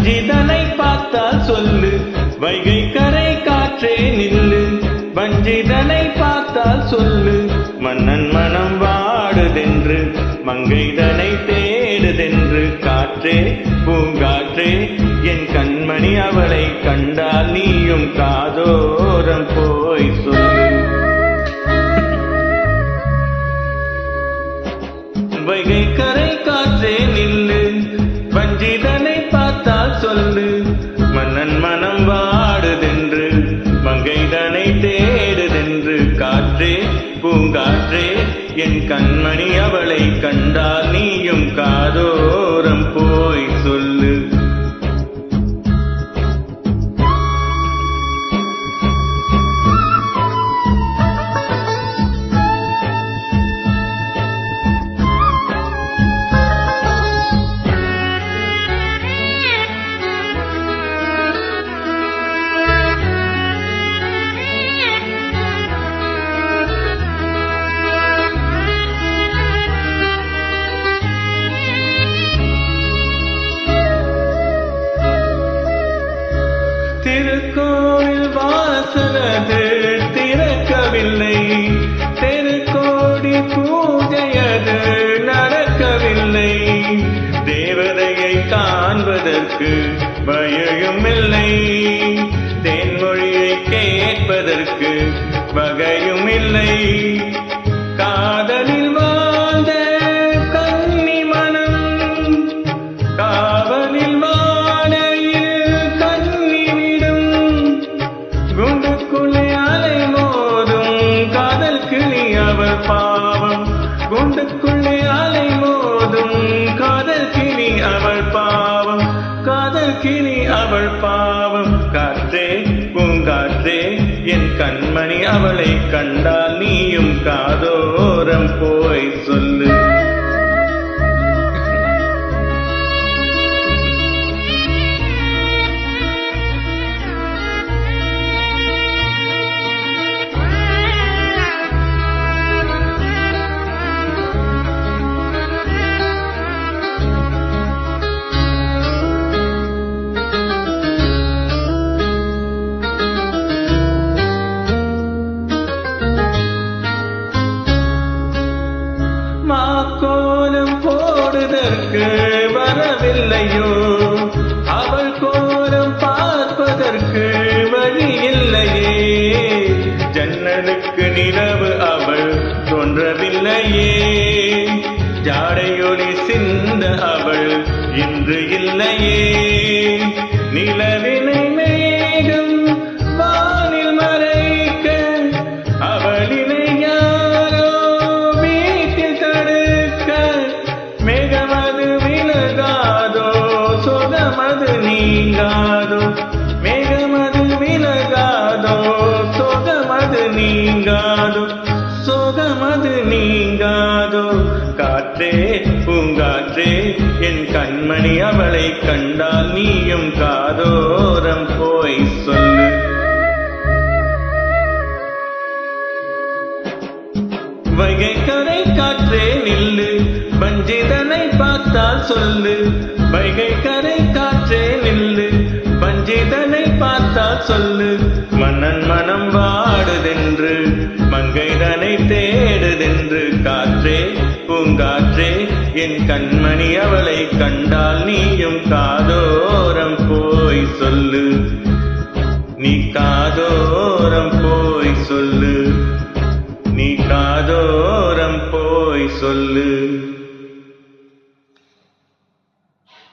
வஞ்சிதனை பார்த்தால் சொல்லு, வைகை கரை காற்றே நில்லு. வஞ்சிதனை பார்த்தால் சொல்லு, மன்னன் மனம் வாடுதென்று, மங்கைதனை தேடுதென்று. காற்றே பூங்காற்றே என் கண்மணி, அவளை கண்டால் நீயும் காதோரம் போய் சொல்லு. வைகை கரை காற்றே நில்லு, வஞ்சிதனை பார்த்தால் சொல்லு, மன்னன் மனம் வாடுதென்று, மங்கைதனை தேடுதென்று. காற்றே பூங்காற்றே என் கண்மணி, அவளை கண்டால் நீயும் காதோரம் போய் சொல்லு. திருக்கோவில் வாசலது திறக்கவில்லை, தெருக்கோடி பூஜையது நடக்கவில்லை. தேவதையை காண்பதற்கு வழியும் இல்லை, தேன்மொழியை கேட்பதற்கு வகையும் இல்லை. காதலில் வாழ்ந்த கன்னி மனம், காவலில் குண்டுக்குள்ளே அலை மோதும் காதல் கிளி அவள் பாவம். குண்டுக்குள்ளே அலை மோதும் காதல் கிளி அவள் பாவம், காதல் கிளி அவள் பாவம். காற்றே பூங்காற்றே என் கண்மணி, அவளை கண்டால் நீயும் காதோரம் போய் சொல்லு. கோலம் போடுதற்கு வரவில்லையோ, அவள் கோலம் பார்ப்பதற்கு வழி இல்லையே. ஜன்னலுக்கு நிலவு அவள் தோன்றவில்லையே, ஜாடையொலி சிந்த அவள் இன்று இல்லையே. நிலவினை மேகம் வானில் மறைக்க, அவளினை யாரோ வீட்டில் தடுக்க. மேகமது விலகாதோ, சொகமது நீங்காதோ. மேகமது விலகாதோ, சொகமது நீங்காதோ, சொகமது நீங்காதோ. காற்றே பூங்காற்றே என் கண்மணி, அவளை கண்டால் நீயும் காதோரம் போய் சொல்லு. வைகை கரை காற்றே நில்லு, வஞ்சிதனை பார்த்தால் சொல்லு. வைகை கரை காற்றே நில்லு, வஞ்சிதனை பார்த்தால் சொல்லு. மன்னன் மனம் வாடுதென்று, மங்கைதனை தேடுதென்று. காற்றே பூங்காற்றே என் கண்மணி, அவளை கண்டால் நீயும் காதோரம் போய் சொல்லு. நீ காதோரம் போய் சொல்லு, நீ காதோரம் போய் சொல்லு.